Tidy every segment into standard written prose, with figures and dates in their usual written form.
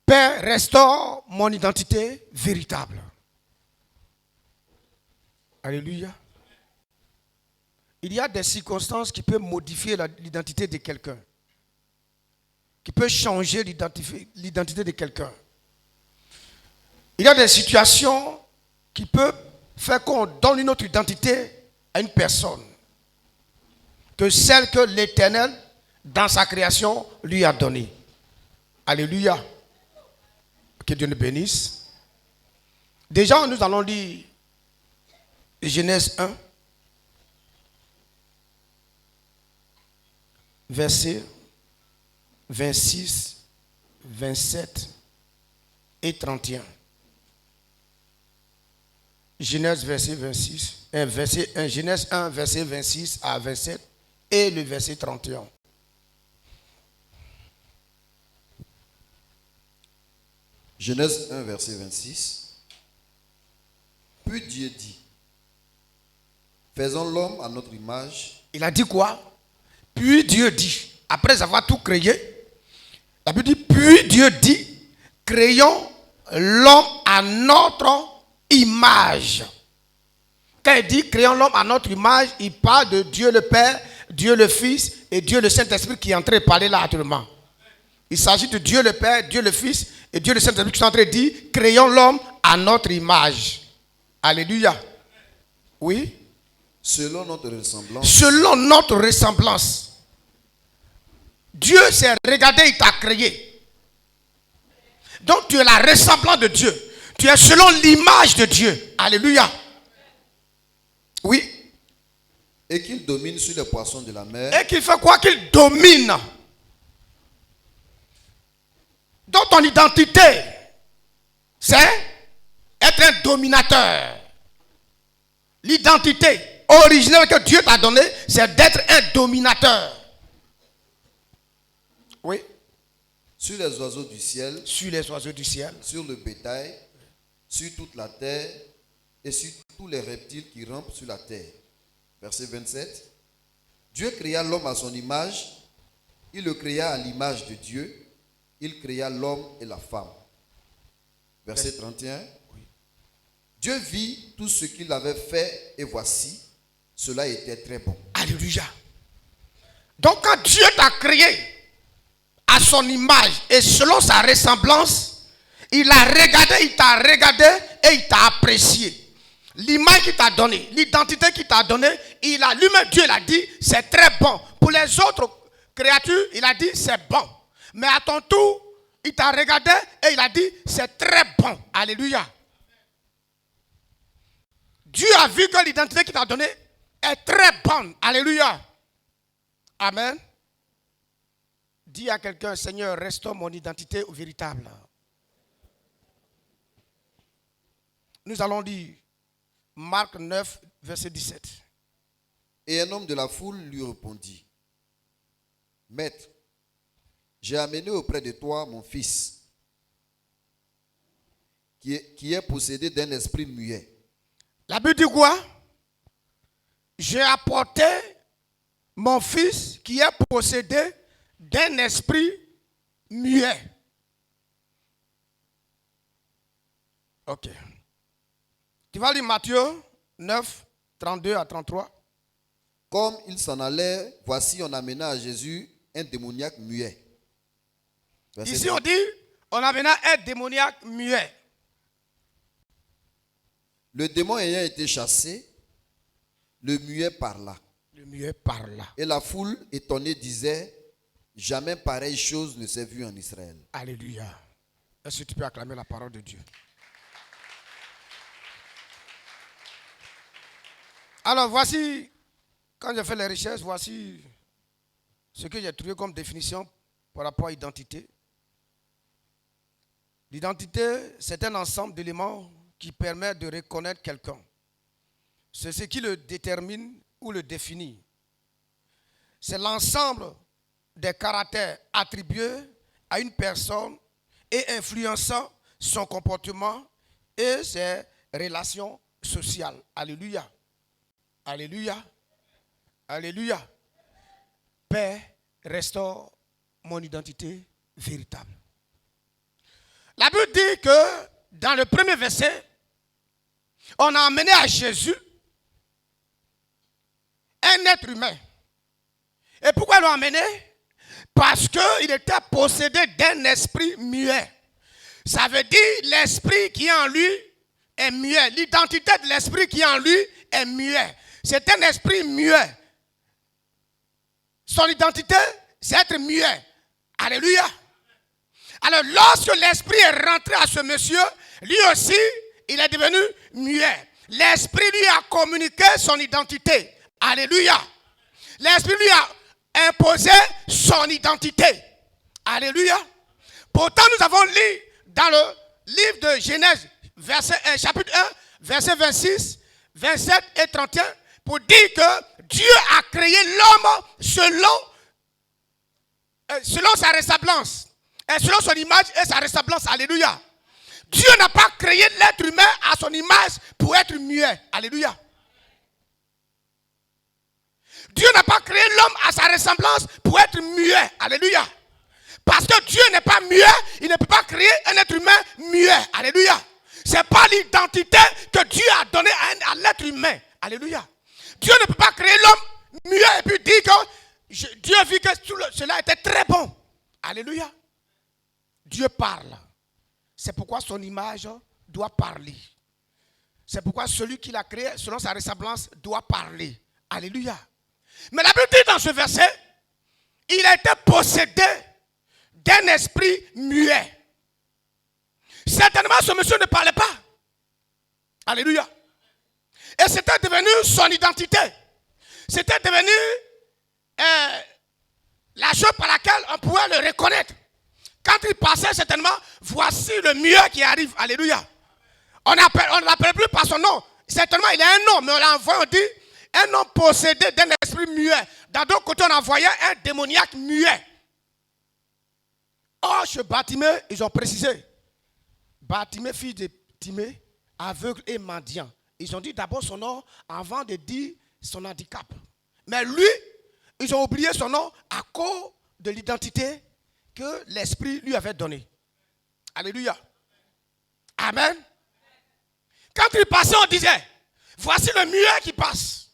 Père, restaure mon identité véritable. Alléluia. Il y a des circonstances qui peuvent modifier l'identité de quelqu'un, qui peuvent changer l'identité de quelqu'un. Il y a des situations qui peuvent faire qu'on donne une autre identité à une personne que celle que l'Éternel, dans sa création, lui a donnée. Alléluia. Que Dieu nous bénisse. Déjà, nous allons lire Genèse 1, versets 26, 27 et 31. Genèse verset 26, Genèse 1, verset 26 à 27 et le verset 31. Genèse 1, verset 26. Puis Dieu dit, faisons l'homme à notre image. Il a dit quoi? Puis Dieu dit, après avoir tout créé, la Bible dit, puis Dieu dit, créons l'homme à notre image. Quand il dit créons l'homme à notre image, il parle de Dieu le Père, Dieu le Fils et Dieu le Saint-Esprit qui est en train de parler là actuellement. Il s'agit de Dieu le Père, Dieu le Fils et Dieu le Saint-Esprit qui sont en train de dire créons l'homme à notre image. Alléluia. Oui. Selon notre ressemblance. Selon notre ressemblance. Dieu s'est regardé, il t'a créé. Donc tu es la ressemblance de Dieu. Tu es selon l'image de Dieu. Alléluia. Oui. Et qu'il domine sur les poissons de la mer. Et qu'il fait quoi? Qu'il domine. Donc ton identité, c'est être un dominateur. L'identité originelle que Dieu t'a donnée, c'est d'être un dominateur. Oui. Sur les oiseaux du ciel. Sur les oiseaux du ciel. Sur le bétail. Sur toute la terre. Et sur tous les reptiles qui rampent sur la terre. Verset 27. Dieu créa l'homme à son image. Il le créa à l'image de Dieu. Il créa l'homme et la femme. Verset 31. Oui. Dieu vit tout ce qu'il avait fait et voici, cela était très bon. Alléluia. Donc quand Dieu t'a créé à son image et selon sa ressemblance, il a regardé, il t'a regardé et il t'a apprécié. L'image qu'il t'a donnée, l'identité qu'il t'a donnée, il a lui-même, Dieu l'a dit, c'est très bon. Pour les autres créatures, il a dit c'est bon. Mais à ton tour, il t'a regardé et il a dit c'est très bon. Alléluia. Dieu a vu que l'identité qu'il t'a donnée est très bonne. Alléluia. Amen. Dis à quelqu'un, Seigneur, restaure mon identité véritable. Nous allons lire Marc 9, verset 17. Et un homme de la foule lui répondit, Maître, j'ai amené auprès de toi mon fils, qui est possédé d'un esprit muet. La Bible dit quoi? J'ai apporté mon fils qui est possédé d'un esprit muet. Ok. Tu vas lire Matthieu 9, 32 à 33. Comme il s'en allait, voici on amena à Jésus un démoniaque muet. Verset Ici on dit, on amena un démoniaque muet. Le démon ayant été chassé, le muet parla. Le muet parla. Et la foule étonnée disait, jamais pareille chose ne s'est vue en Israël. Alléluia. Est-ce que tu peux acclamer la parole de Dieu? Alors voici, quand j'ai fait les recherches, voici ce que j'ai trouvé comme définition par rapport à l'identité. L'identité, c'est un ensemble d'éléments qui permet de reconnaître quelqu'un. C'est ce qui le détermine ou le définit. C'est l'ensemble des caractères attribués à une personne et influençant son comportement et ses relations sociales. Alléluia. Alléluia. Alléluia. Père, restaure mon identité véritable. La Bible dit que dans le premier verset, on a amené à Jésus un être humain. Et pourquoi l'ont amené? Parce qu'il était possédé d'un esprit muet. Ça veut dire l'esprit qui est en lui est muet. L'identité de l'esprit qui est en lui est muet. C'est un esprit muet. Son identité, c'est être muet. Alléluia. Alors lorsque l'esprit est rentré à ce monsieur, lui aussi, il est devenu muet. L'esprit lui a communiqué son identité. Alléluia. L'esprit lui a imposé son identité. Alléluia. Pourtant, nous avons lu dans le livre de Genèse, chapitre 1, verset 26, 27 et 31, pour dire que Dieu a créé l'homme selon sa ressemblance. Et selon son image et sa ressemblance. Alléluia. Dieu n'a pas créé l'être humain à son image pour être muet. Alléluia. Dieu n'a pas créé l'homme à sa ressemblance pour être muet. Alléluia. Parce que Dieu n'est pas muet, il ne peut pas créer un être humain muet. Alléluia. Ce n'est pas l'identité que Dieu a donnée à l'être humain. Alléluia. Dieu ne peut pas créer l'homme muet et puis dire que Dieu vit que cela était très bon. Alléluia. Dieu parle. C'est pourquoi son image doit parler. C'est pourquoi celui qui l'a créé selon sa ressemblance doit parler. Alléluia. Mais la Bible dit dans ce verset, il a été possédé d'un esprit muet. Certainement, ce monsieur ne parlait pas. Alléluia. Et c'était devenu son identité. C'était devenu la chose par laquelle on pouvait le reconnaître. Quand il passait, certainement, voici le muet qui arrive. Alléluia. On ne l'appelle plus par son nom. Certainement, il a un nom, mais on l'a envoyé, on dit, un homme possédé d'un esprit muet. Dans d'autres côtés, on envoyait un démoniaque muet. Or, chez Bartimée, ils ont précisé. Bartimée, fils de Timée, aveugle et mendiant. Ils ont dit d'abord son nom avant de dire son handicap. Mais lui, ils ont oublié son nom à cause de l'identité que l'esprit lui avait donnée. Alléluia. Amen. Quand il passait, on disait, voici le muet qui passe.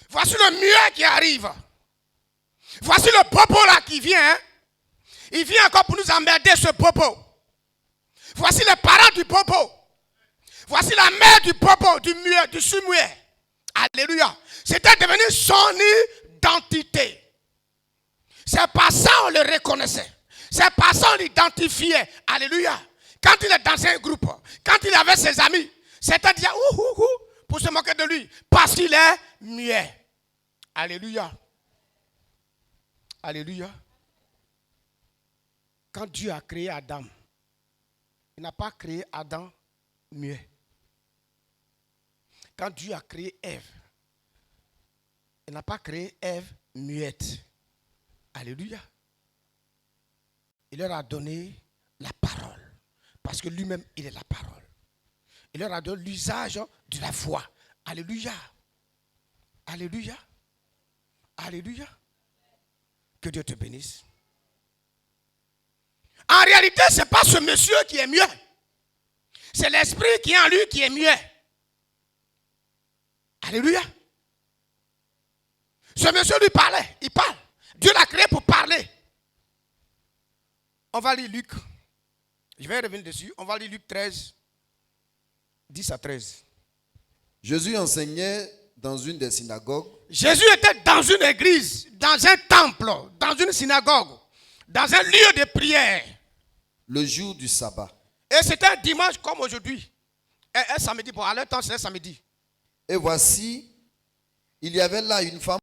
Voici le muet qui arrive. Voici le popo là qui vient. Hein? Il vient encore pour nous emmerder ce popo. Voici les parents du popo. Voici la mère du popo, du muet, du sous-muet. Alléluia. C'était devenu son identité. C'est par ça on le reconnaissait. C'est par ça on l'identifiait. Alléluia. Quand il est dans un groupe, quand il avait ses amis, c'était dire pour se moquer de lui. Parce qu'il est muet. Alléluia. Alléluia. Quand Dieu a créé Adam, il n'a pas créé Adam muet. Quand Dieu a créé Ève, il n'a pas créé Ève muette. Alléluia. Il leur a donné la parole. Parce que lui-même, il est la parole. Il leur a donné l'usage de la voix. Alléluia. Alléluia. Alléluia. Que Dieu te bénisse. En réalité, ce n'est pas ce monsieur qui est muet. C'est l'esprit qui est en lui qui est muet. Alléluia. Ce monsieur lui parlait. Il parle. Dieu l'a créé pour parler. On va lire Luc. Je vais revenir dessus. On va lire Luc 13, 10 à 13. Jésus enseignait dans une des synagogues. Jésus était dans une église, dans un temple, dans une synagogue, dans un lieu de prière. Le jour du sabbat. Et c'était un dimanche comme aujourd'hui. Et un samedi, pour à leur temps, c'était samedi. Et voici, il y avait là une femme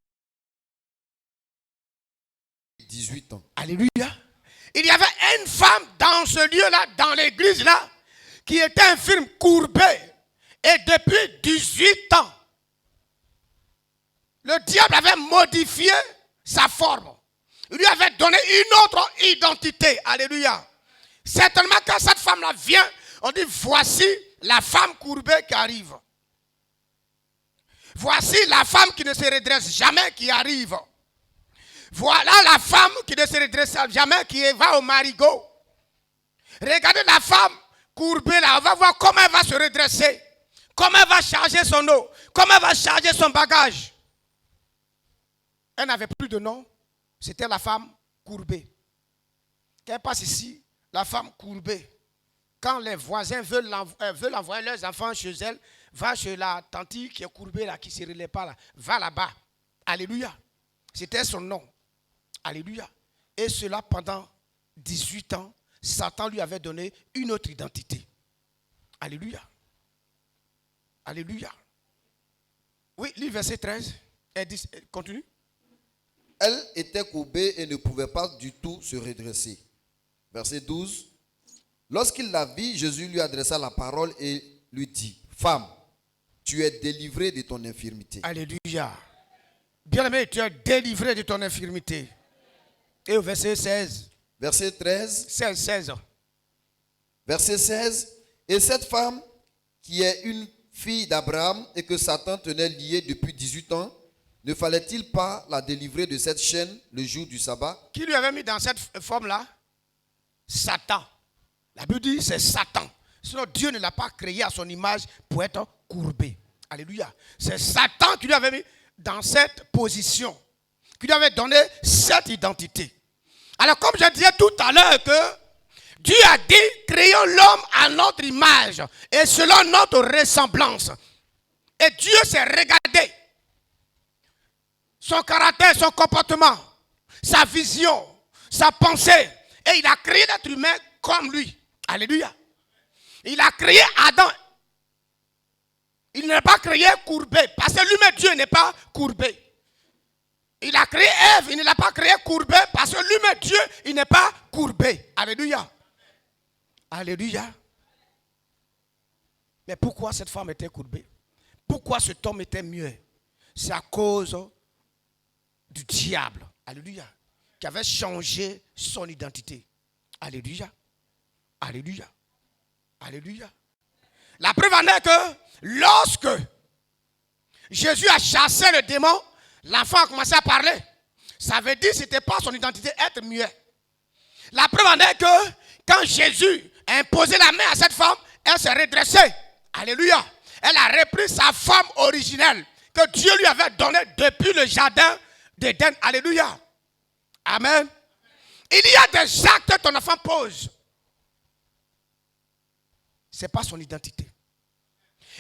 de 18 ans. Alléluia. Il y avait une femme dans ce lieu-là, dans l'église-là, qui était infirme, courbée. Et depuis 18 ans, le diable avait modifié sa forme. Il lui avait donné une autre identité. Alléluia. Certainement, quand cette femme-là vient, on dit, voici la femme courbée qui arrive. Voici la femme qui ne se redresse jamais qui arrive. Voilà la femme qui ne se redresse jamais qui va au marigot. Regardez la femme courbée là. On va voir comment elle va se redresser. Comment elle va charger son eau. Comment elle va charger son bagage. Elle n'avait plus de nom. C'était la femme courbée. Quand elle passe ici, la femme courbée. Quand les voisins veulent envoyer leurs enfants chez elle, va chez la tante qui est courbée là, qui ne se relève pas là. Va là-bas. Alléluia. C'était son nom. Alléluia. Et cela pendant 18 ans, Satan lui avait donné une autre identité. Alléluia. Alléluia. Oui, lis verset 13. Elle dit, continue. Elle était courbée et ne pouvait pas du tout se redresser. Verset 12. Lorsqu'il la vit, Jésus lui adressa la parole et lui dit, femme, tu es délivrée de ton infirmité. Alléluia. Bien-aimé, tu es délivré de ton infirmité. Et au verset 16. Verset 13. 16. Verset 16. Et cette femme, qui est une fille d'Abraham et que Satan tenait liée depuis 18 ans, ne fallait-il pas la délivrer de cette chaîne le jour du sabbat? Qui lui avait mis dans cette forme-là? Satan. La Bible dit c'est Satan. Sinon Dieu ne l'a pas créé à son image pour être courbé. Alléluia. C'est Satan qui lui avait mis dans cette position. Qui lui avait donné cette identité. Alors comme je disais tout à l'heure que Dieu a dit créons l'homme à notre image et selon notre ressemblance. Et Dieu s'est regardé. Son caractère, son comportement, sa vision, sa pensée. Et il a créé l'être humain comme lui. Alléluia. Il a créé Adam. Il n'est pas créé courbé. Parce que lui-même, Dieu n'est pas courbé. Il a créé Ève. Il ne l'a pas créé courbé. Parce que lui-même, Dieu, il n'est pas courbé. Alléluia. Alléluia. Mais pourquoi cette femme était courbée? Pourquoi cet homme était muet? C'est à cause du diable. Alléluia. Qui avait changé son identité. Alléluia. Alléluia. Alléluia. La preuve en est que lorsque Jésus a chassé le démon, l'enfant a commencé à parler. Ça veut dire que ce n'était pas son identité être muet. La preuve en est que quand Jésus a imposé la main à cette femme, elle s'est redressée. Alléluia. Elle a repris sa forme originelle que Dieu lui avait donnée depuis le jardin d'Éden. Alléluia. Amen. Il y a des actes que ton enfant pose. Ce n'est pas son identité.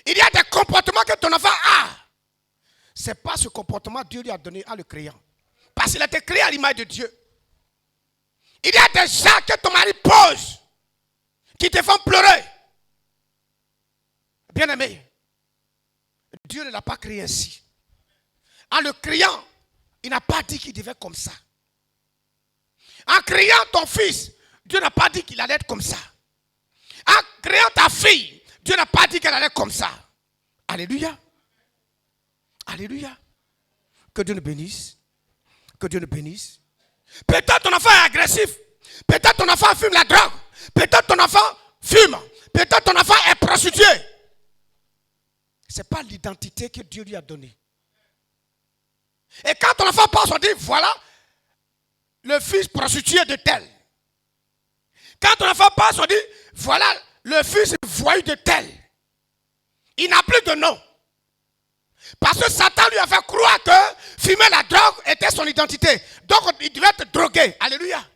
Il y a des comportements que ton enfant a. Ce n'est pas ce comportement que Dieu lui a donné en le créant. Parce qu'il a été créé à l'image de Dieu. Il y a des actes que ton mari pose qui te font pleurer. Bien-aimé, Dieu ne l'a pas créé ainsi. En le créant, il n'a pas dit qu'il devait être comme ça. En créant ton fils, Dieu n'a pas dit qu'il allait être comme ça. En créant ta fille, Dieu n'a pas dit qu'elle allait être comme ça. Alléluia. Alléluia. Que Dieu nous bénisse. Que Dieu nous bénisse. Peut-être ton enfant est agressif. Peut-être ton enfant fume la drogue. Peut-être ton enfant fume. Peut-être ton enfant est prostitué. Ce n'est pas l'identité que Dieu lui a donnée. Et quand ton enfant passe, on dit, voilà le fils prostitué de tel. Quand ton enfant passe, on dit, voilà le fils voyou de tel. Il n'a plus de nom. Parce que Satan lui a fait croire que fumer la drogue était son identité. Donc il devait être drogué. Alléluia.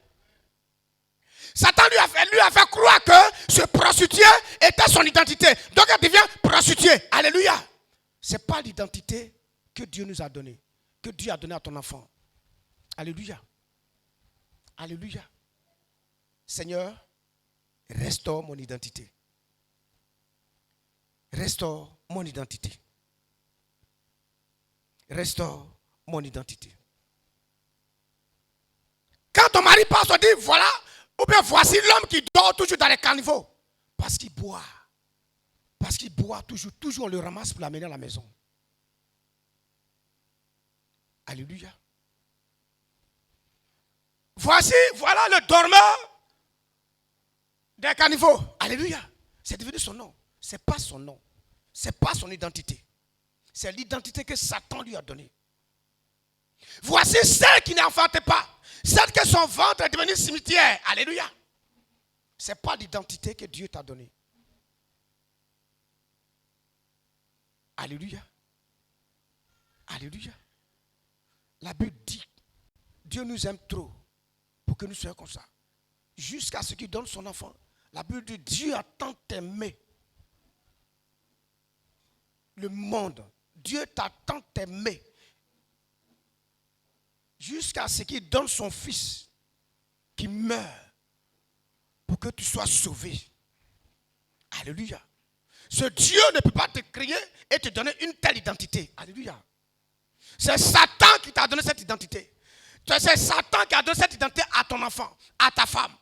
Satan lui a fait croire que ce prostitué était son identité. Donc il devient prostitué. Alléluia. Ce n'est pas l'identité que Dieu nous a donnée. Que Dieu a donnée à ton enfant. Alléluia. Alléluia. Seigneur, restaure mon identité. Restaure mon identité. Restaure mon identité. Quand ton mari passe, on dit voilà, ou bien voici l'homme qui dort toujours dans les caniveaux. Parce qu'il boit. Parce qu'il boit toujours. Toujours on le ramasse pour l'amener à la maison. Alléluia. Voici, voilà le dormeur des caniveaux. Alléluia. C'est devenu son nom. Ce n'est pas son nom. Ce n'est pas son identité. C'est l'identité que Satan lui a donnée. Voici celle qui n'enfante pas. Celle que son ventre est devenu cimetière. Alléluia. Ce n'est pas l'identité que Dieu t'a donnée. Alléluia. Alléluia. La Bible dit, Dieu nous aime trop pour que nous soyons comme ça. Jusqu'à ce qu'il donne son enfant. La Bible dit, Dieu a tant aimé le monde. Dieu t'a tant aimé jusqu'à ce qu'il donne son fils qui meurt pour que tu sois sauvé. Alléluia. Ce Dieu ne peut pas te créer et te donner une telle identité. Alléluia. C'est Satan qui t'a donné cette identité. C'est Satan qui a donné cette identité à ton enfant, à ta femme,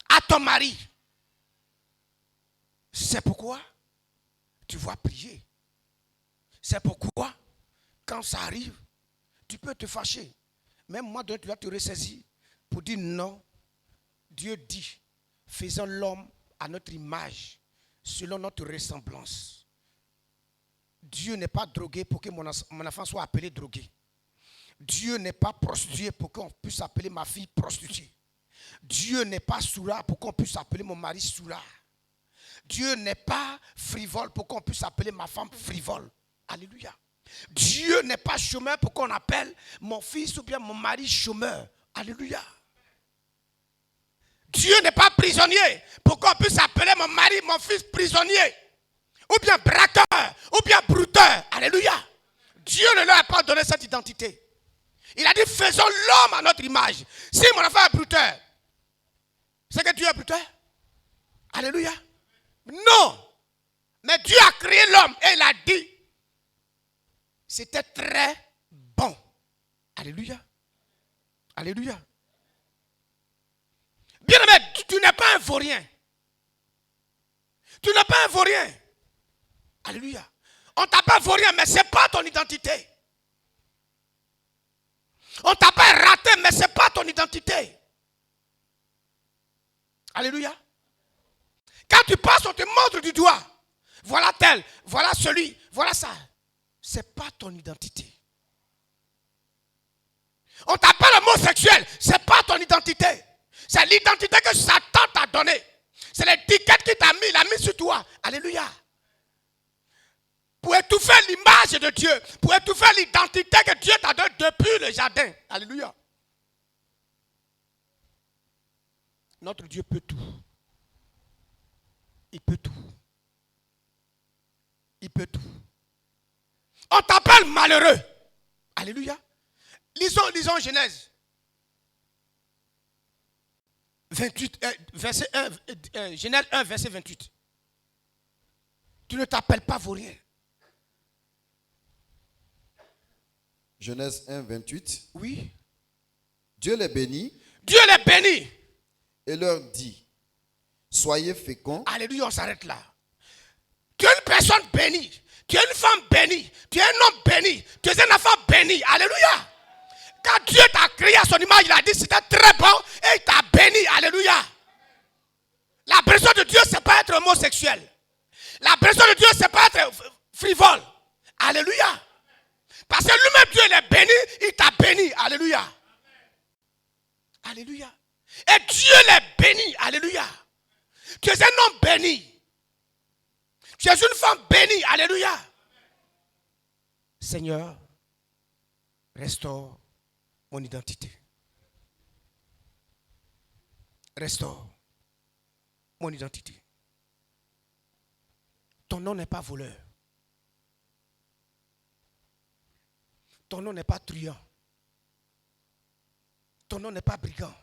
à ton mari. C'est pourquoi tu vas prier. C'est pourquoi, quand ça arrive, tu peux te fâcher. Même moi, tu vas te ressaisir pour dire non. Dieu dit, faisons l'homme à notre image, selon notre ressemblance. Dieu n'est pas drogué pour que mon enfant soit appelé drogué. Dieu n'est pas prostitué pour qu'on puisse appeler ma fille prostituée. Dieu n'est pas sourd pour qu'on puisse appeler mon mari sourd. Dieu n'est pas frivole pour qu'on puisse appeler ma femme frivole. Alléluia. Dieu n'est pas chômeur pour qu'on appelle mon fils ou bien mon mari chômeur. Alléluia. Dieu n'est pas prisonnier pour qu'on puisse appeler mon mari, mon fils prisonnier. Ou bien braqueur, ou bien brouteur. Alléluia. Dieu ne leur a pas donné cette identité. Il a dit, faisons l'homme à notre image. Si mon enfant est brouteur, c'est que Dieu est brouteur? Alléluia. Non. Mais Dieu a créé l'homme et il a dit, c'était très bon. Alléluia. Alléluia. Bien aimé, tu n'es pas un vaurien. Tu n'es pas un vaurien. Alléluia. On t'appelle vaurien, mais ce n'est pas ton identité. On t'appelle raté, mais ce n'est pas ton identité. Alléluia. Quand tu passes, on te montre du doigt. Voilà tel, voilà celui, voilà ça. Ce n'est pas ton identité. On t'appelle homosexuel, ce n'est pas ton identité. C'est l'identité que Satan t'a donnée. C'est l'étiquette qu'il t'a mis, il a mis sur toi. Alléluia. Pour étouffer l'image de Dieu, pour étouffer l'identité que Dieu t'a donnée depuis le jardin. Alléluia. Notre Dieu peut tout. Il peut tout. Il peut tout. On t'appelle malheureux. Alléluia. Lisons Genèse 28, verset 1, Genèse 1, verset 28. Tu ne t'appelles pas vaurien. Genèse 1, 28. Oui. Dieu les bénit. Dieu les bénit. Et leur dit, soyez féconds. Alléluia, on s'arrête là. Tu es une personne bénie. Tu es une femme bénie. Tu es un homme béni. Tu es un enfant béni. Alléluia. Quand Dieu t'a créé à son image, il a dit c'était très bon et il t'a béni. Alléluia. La bénédiction de Dieu, ce n'est pas être homosexuel. La bénédiction de Dieu, ce n'est pas être frivole. Alléluia. Parce que lui-même, Dieu, il est béni, il t'a béni. Alléluia. Alléluia. Et Dieu l'est béni. Alléluia. Tu es un homme béni. Tu es une femme bénie. Alléluia. Seigneur, restaure mon identité. Restaure mon identité. Ton nom n'est pas voleur. Ton nom n'est pas truand. Ton nom n'est pas brigand.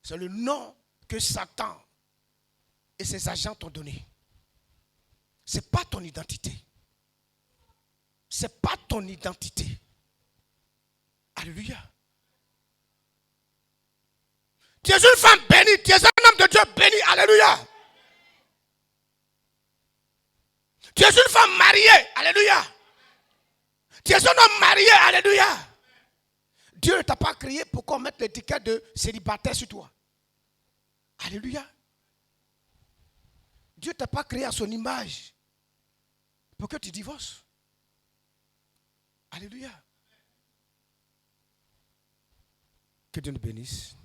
C'est le nom que Satan et ses agents t'ont donné. Ce n'est pas ton identité. Ce n'est pas ton identité. Alléluia. Tu es une femme bénie. Tu es un homme de Dieu béni. Alléluia. Tu es une femme mariée. Alléluia. Tu es un homme marié. Alléluia. Dieu ne t'a pas créé pour qu'on mette l'étiquette de célibataire sur toi. Alléluia. Dieu ne t'a pas créé à son image pour que tu divorces. Alléluia. Que Dieu nous bénisse.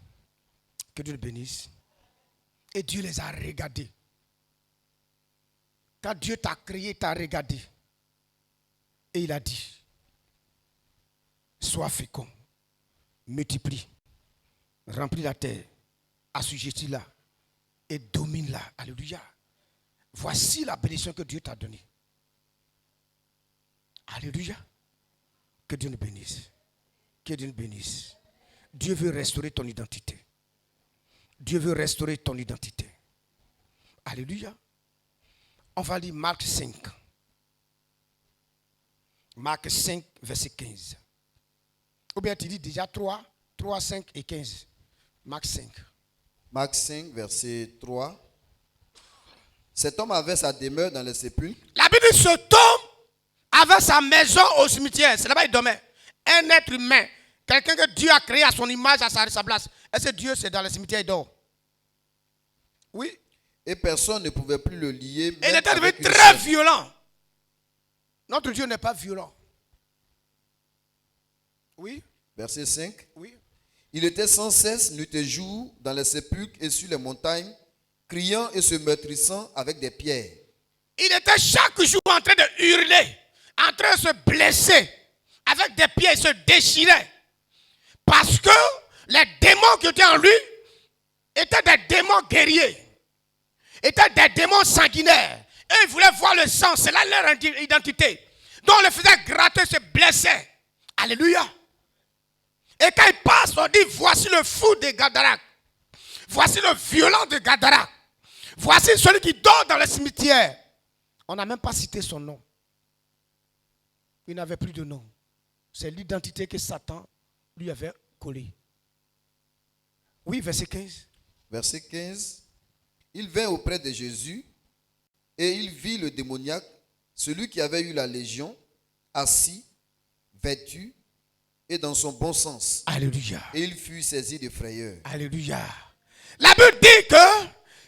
Que Dieu nous bénisse. Et Dieu les a regardés. Quand Dieu t'a créé, il t'a regardé. Et il a dit, sois fécond, multiplie, remplis la terre, assujettis-la et domine-la. Alléluia. Voici la bénédiction que Dieu t'a donnée. Alléluia. Que Dieu nous bénisse. Que Dieu nous bénisse. Dieu veut restaurer ton identité. Dieu veut restaurer ton identité. Alléluia. On va lire Marc 5. Marc 5, verset 15. Ou bien tu dis déjà 3, 5 et 15. Marc 5. Marc 5, verset 3. Cet homme avait sa demeure dans les sépulcres. La Bible dit cet homme avait sa maison au cimetière. C'est là-bas il dormait. Un être humain. Quelqu'un que Dieu a créé à son image, à sa place. Est-ce que Dieu, c'est dans le cimetière, il dort? Oui. Et personne ne pouvait plus le lier. Et il était devenu très chaîne. violent. Notre Dieu n'est pas violent. Oui. Verset 5. Oui. Il était sans cesse, nuit et jour, dans les sépulcres et sur les montagnes, criant et se meurtrissant avec des pierres. Il était chaque jour en train de hurler, en train de se blesser, avec des pierres, il se déchirait. Parce que les démons qui étaient en lui étaient des démons guerriers, étaient des démons sanguinaires. Et ils voulaient voir le sang, c'est là leur identité. Donc on le faisait gratter, se blesser. Alléluia. Et quand il passe, on dit, voici le fou de Gadara. Voici le violent de Gadara. Voici celui qui dort dans le cimetière. On n'a même pas cité son nom. Il n'avait plus de nom. C'est l'identité que Satan lui avait collée. Oui, verset 15. Verset 15. Il vint auprès de Jésus et il vit le démoniaque, celui qui avait eu la légion, assis, vêtu et dans son bon sens. Alléluia. Et il fut saisi de frayeur. Alléluia. La Bible dit que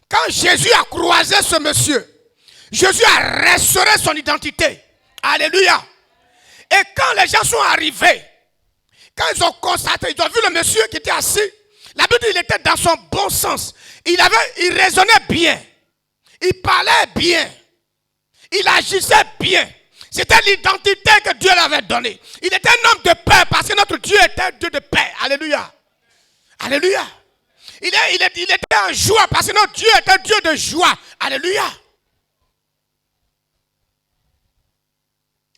quand Jésus a croisé ce monsieur, Jésus a restauré son identité. Alléluia. Et quand les gens sont arrivés, quand ils ont constaté, ils ont vu le monsieur qui était assis, la Bible dit qu'il était dans son bon sens. Il raisonnait bien. Il parlait bien. Il agissait bien. C'était l'identité que Dieu lui avait donnée. Il était un homme de paix parce que notre Dieu était un Dieu de paix. Alléluia. Alléluia. Il était en joie parce que notre Dieu est un Dieu de joie. Alléluia.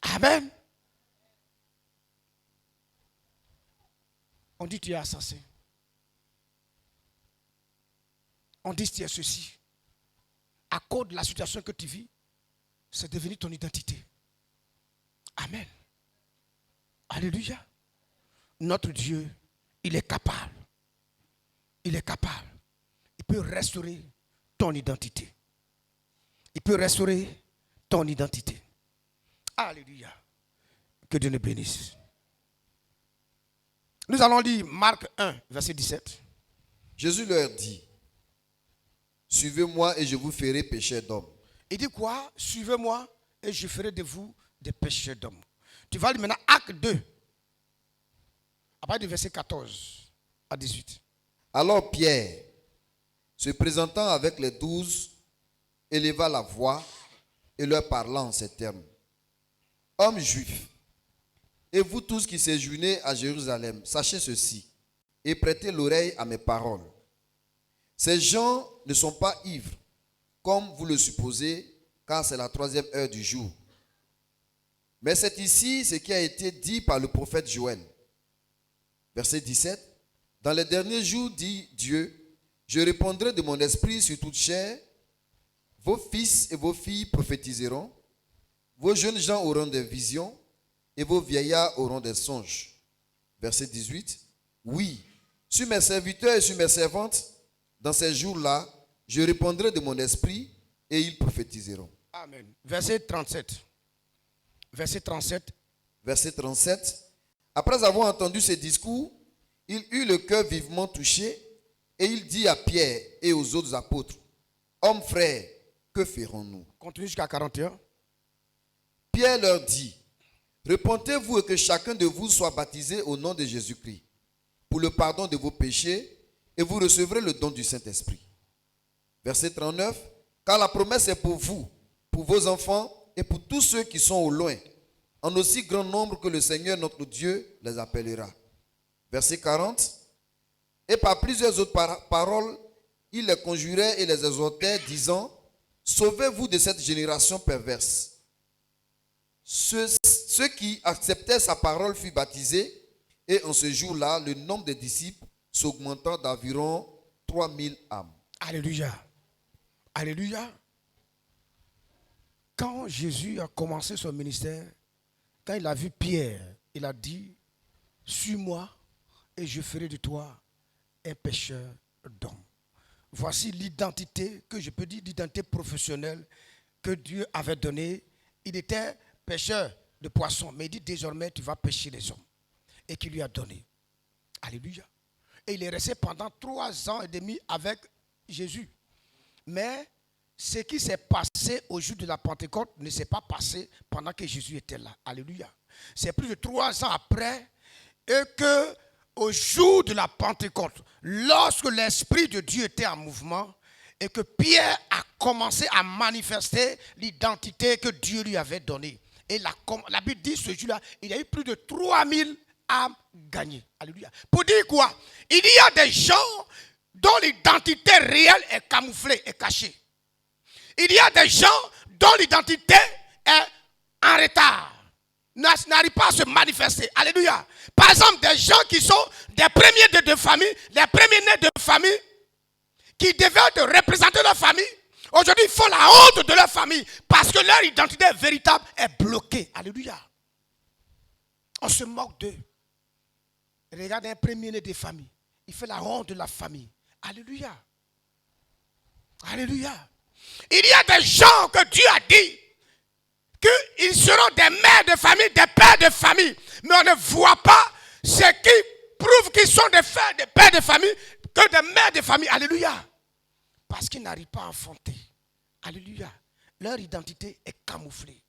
Amen. On dit tu es insensé. On dit tu es ceci. À cause de la situation que tu vis, c'est devenu ton identité. Amen. Alléluia. Notre Dieu, il est capable. Il est capable. Il peut restaurer ton identité. Il peut restaurer ton identité. Alléluia. Que Dieu nous bénisse. Nous allons lire Marc 1, verset 17. Jésus leur dit, suivez-moi et je vous ferai pécheurs d'hommes. Il dit quoi? Suivez-moi et je ferai de vous des pécheurs d'hommes. Tu vas lire maintenant Acte 2, à partir du verset 14 à 18. Alors Pierre, se présentant avec les 12, éleva la voix et leur parla en ces termes. Hommes juifs, et vous tous qui séjournez à Jérusalem, sachez ceci et prêtez l'oreille à mes paroles. Ces gens ne sont pas ivres, comme vous le supposez, car c'est la 3e heure du jour. Mais c'est ici ce qui a été dit par le prophète Joël. Verset 17. Dans les derniers jours, dit Dieu, je répandrai de mon esprit sur toute chair. Vos fils et vos filles prophétiseront. Vos jeunes gens auront des visions et vos vieillards auront des songes. Verset 18. Oui, sur mes serviteurs et sur mes servantes, dans ces jours-là, je répandrai de mon esprit et ils prophétiseront. Amen. Verset 37. Verset 37. Verset 37. Après avoir entendu ces discours, il eut le cœur vivement touché et il dit à Pierre et aux autres apôtres, hommes frères, que ferons-nous? Continue jusqu'à 41. Pierre leur dit, repentez-vous et que chacun de vous soit baptisé au nom de Jésus-Christ pour le pardon de vos péchés et vous recevrez le don du Saint-Esprit. Verset 39. Car la promesse est pour vous, pour vos enfants et pour tous ceux qui sont au loin, en aussi grand nombre que le Seigneur notre Dieu les appellera. Verset 40. Et par plusieurs autres paroles, il les conjurait et les exhortait, disant, sauvez-vous de cette génération perverse. Ceux qui acceptaient sa parole furent baptisés, et en ce jour-là, le nombre des disciples s'augmenta d'environ 3000 âmes. Alléluia. Alléluia. Quand Jésus a commencé son ministère, quand il a vu Pierre, il a dit, suis-moi et je ferai de toi un pêcheur d'hommes. Voici l'identité que je peux dire, l'identité professionnelle que Dieu avait donnée. Il était pêcheur de poissons, mais il dit désormais tu vas pêcher les hommes. Et qu'il lui a donné. Alléluia. Et il est resté pendant 3 ans et demi avec Jésus. Mais ce qui s'est passé au jour de la Pentecôte ne s'est pas passé pendant que Jésus était là. Alléluia. C'est plus de 3 ans après et que au jour de la Pentecôte, lorsque l'Esprit de Dieu était en mouvement et que Pierre a commencé à manifester l'identité que Dieu lui avait donnée. Et la Bible dit ce jour-là, il y a eu plus de 3000 âmes gagnées. Alléluia. Pour dire quoi? Il y a des gens dont l'identité réelle est camouflée, est cachée. Il y a des gens dont l'identité est en retard, n'arrive pas à se manifester. Alléluia. Par exemple, des gens qui sont des premiers de famille, les premiers-nés de famille, qui devaient représenter leur famille, aujourd'hui ils font la honte de leur famille parce que leur identité véritable est bloquée. Alléluia. On se moque d'eux. Regardez un premier-né de famille. Il fait la honte de la famille. Alléluia. Alléluia. Il y a des gens que Dieu a dit qu'ils seront des mères de famille, des pères de famille. Mais on ne voit pas ce qui prouve qu'ils sont des pères de famille que des mères de famille. Alléluia. Parce qu'ils n'arrivent pas à enfanter. Alléluia. Leur identité est camouflée.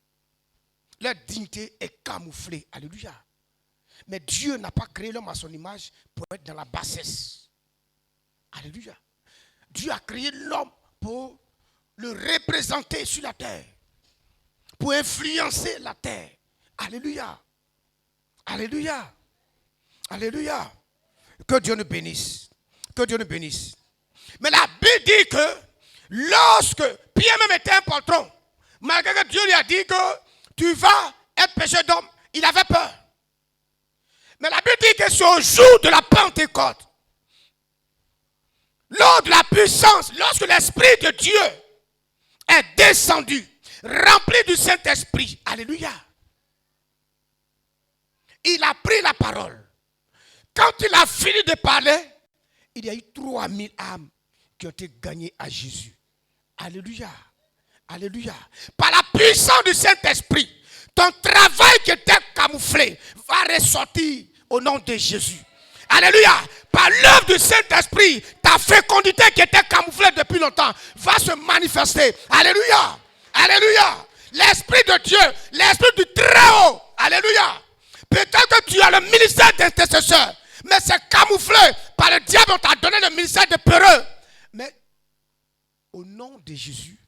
Leur dignité est camouflée. Alléluia. Mais Dieu n'a pas créé l'homme à son image pour être dans la bassesse. Alléluia. Dieu a créé l'homme pour le représenter sur la terre. Pour influencer la terre. Alléluia. Alléluia. Alléluia. Que Dieu nous bénisse. Que Dieu nous bénisse. Mais la Bible dit que lorsque Pierre même était un poltron, malgré que Dieu lui a dit que tu vas être pécheur d'homme, il avait peur. Mais la Bible dit que c'est au jour de la Pentecôte, lors de la puissance, lorsque l'Esprit de Dieu est descendu, rempli du Saint-Esprit, alléluia, il a pris la parole. Quand il a fini de parler, il y a eu 3000 âmes qui ont été gagnées à Jésus. Alléluia. Alléluia. Par la puissance du Saint-Esprit, ton travail qui était camouflé va ressortir au nom de Jésus. Alléluia. Par l'œuvre du Saint-Esprit, ta fécondité qui était camouflée depuis longtemps va se manifester. Alléluia. Alléluia. L'Esprit de Dieu, l'Esprit du Très-Haut. Alléluia. Peut-être que tu as le ministère d'intercesseur, mais c'est camouflé par le diable. On t'a donné le ministère de peureux. Mais au nom de Jésus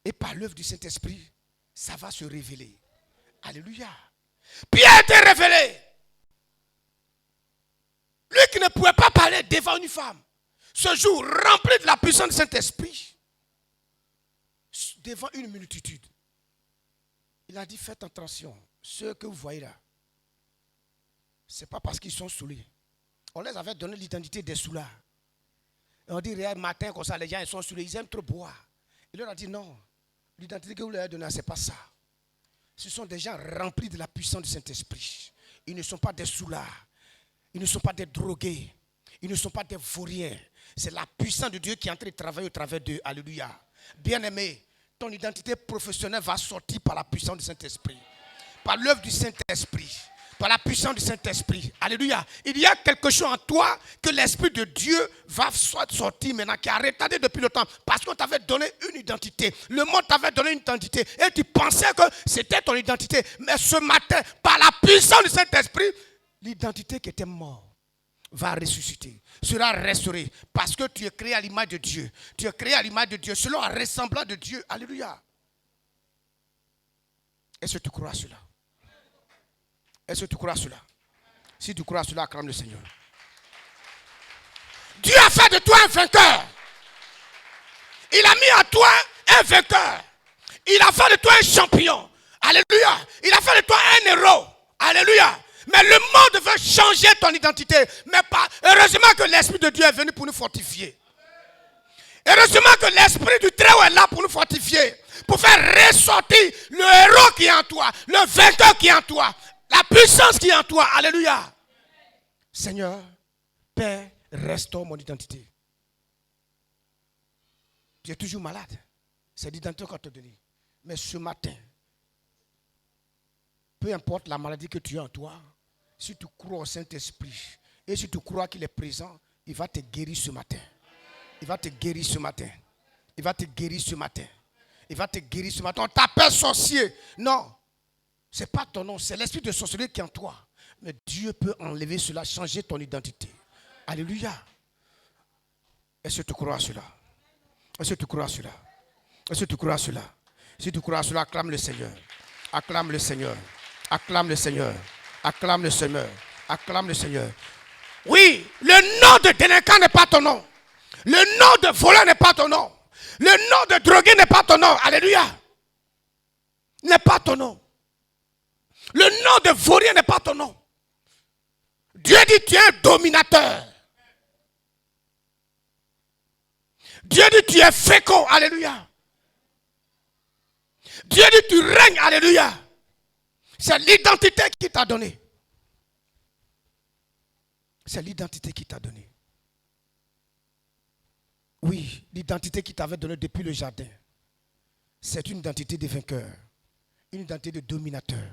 et par l'œuvre du Saint-Esprit, ça va se révéler. Alléluia. Pierre était révélé. Lui qui ne pouvait pas parler devant une femme, ce jour rempli de la puissance du Saint-Esprit, devant une multitude, il a dit faites attention, ceux que vous voyez là, ce n'est pas parce qu'ils sont saoulés. On les avait donné l'identité des soulards. Et on dit, regarde, matin, comme ça, les gens ils sont saoulés, ils aiment trop boire. Il leur a dit, non, l'identité que vous leur avez donnée, ce n'est pas ça. Ce sont des gens remplis de la puissance du Saint-Esprit. Ils ne sont pas des soulards. Ils ne sont pas des drogués. Ils ne sont pas des vauriens. C'est la puissance de Dieu qui est en train de travailler au travers d'eux. Alléluia. Bien-aimé, ton identité professionnelle va sortir par la puissance du Saint-Esprit. Par l'œuvre du Saint-Esprit. Par la puissance du Saint-Esprit. Alléluia. Il y a quelque chose en toi que l'Esprit de Dieu va sortir maintenant, qui a retardé depuis longtemps. Parce qu'on t'avait donné une identité. Le monde t'avait donné une identité. Et tu pensais que c'était ton identité. Mais ce matin, par la puissance du Saint-Esprit, l'identité qui était morte va ressusciter, sera restauré. Parce que tu es créé à l'image de Dieu. Tu es créé à l'image de Dieu, selon un ressemblant de Dieu. Alléluia. Est-ce que tu crois à cela? Est-ce que tu crois à cela? Si tu crois à cela, acclame le Seigneur. Dieu a fait de toi un vainqueur. Il a mis en toi un vainqueur. Il a fait de toi un champion. Alléluia. Il a fait de toi un héros. Alléluia. Mais le monde veut changer ton identité. Mais pas. Heureusement que l'Esprit de Dieu est venu pour nous fortifier. Heureusement que l'Esprit du Très-Haut est là pour nous fortifier. Pour faire ressortir le héros qui est en toi. Le vainqueur qui est en toi. La puissance qui est en toi. Alléluia. Seigneur, Père, restaure mon identité. Tu es toujours malade. C'est l'identité qu'on te donne. Mais ce matin, peu importe la maladie que tu as en toi, si tu crois au Saint-Esprit et si tu crois qu'il est présent, il va te guérir ce matin. Il va te guérir ce matin. Il va te guérir ce matin. Il va te guérir ce matin. On t'appelle sorcier. Non. Ce n'est pas ton nom. C'est l'esprit de sorcellerie qui est en toi. Mais Dieu peut enlever cela, changer ton identité. Alléluia. Est-ce que tu crois à cela? Est-ce que tu crois à cela? Est-ce que tu crois à cela? Si tu crois à cela, acclame le Seigneur. Acclame le Seigneur. Acclame le Seigneur. Acclame le Seigneur. Acclame le Seigneur. Oui, le nom de délinquant n'est pas ton nom. Le nom de voleur n'est pas ton nom. Le nom de drogué n'est pas ton nom. Alléluia. N'est pas ton nom. Le nom de vaurien n'est pas ton nom. Dieu dit tu es un dominateur. Dieu dit tu es fécond. Alléluia. Dieu dit tu règnes. Alléluia. C'est l'identité qu'il t'a donnée. C'est l'identité qu'il t'a donnée. Oui, l'identité qu'il t'avait donnée depuis le jardin. C'est une identité de vainqueur. Une identité de dominateur.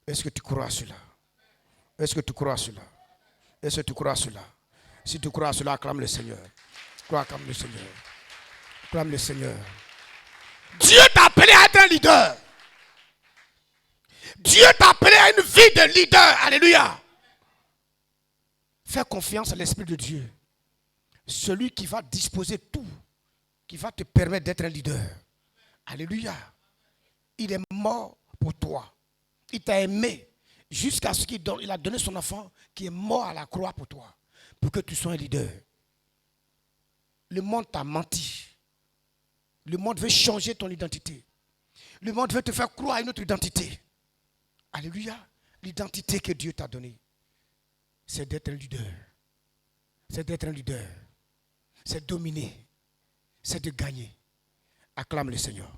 Est-ce que tu crois à cela? Est-ce que tu crois à cela? Est-ce que tu crois à cela? Si tu crois à cela, acclame le Seigneur. Acclame le Seigneur. Acclame le Seigneur. Dieu t'a appelé à être un leader. Dieu t'a appelé à une vie de leader. Alléluia. Fais confiance à l'Esprit de Dieu. Celui qui va disposer tout, qui va te permettre d'être un leader. Alléluia. Il est mort pour toi. Il t'a aimé jusqu'à ce qu'il a donné son enfant qui est mort à la croix pour toi. Pour que tu sois un leader. Le monde t'a menti. Le monde veut changer ton identité. Le monde veut te faire croire à une autre identité. Alléluia. L'identité que Dieu t'a donnée, c'est d'être un leader. C'est d'être un leader. C'est dominer. C'est de gagner. Acclame le Seigneur.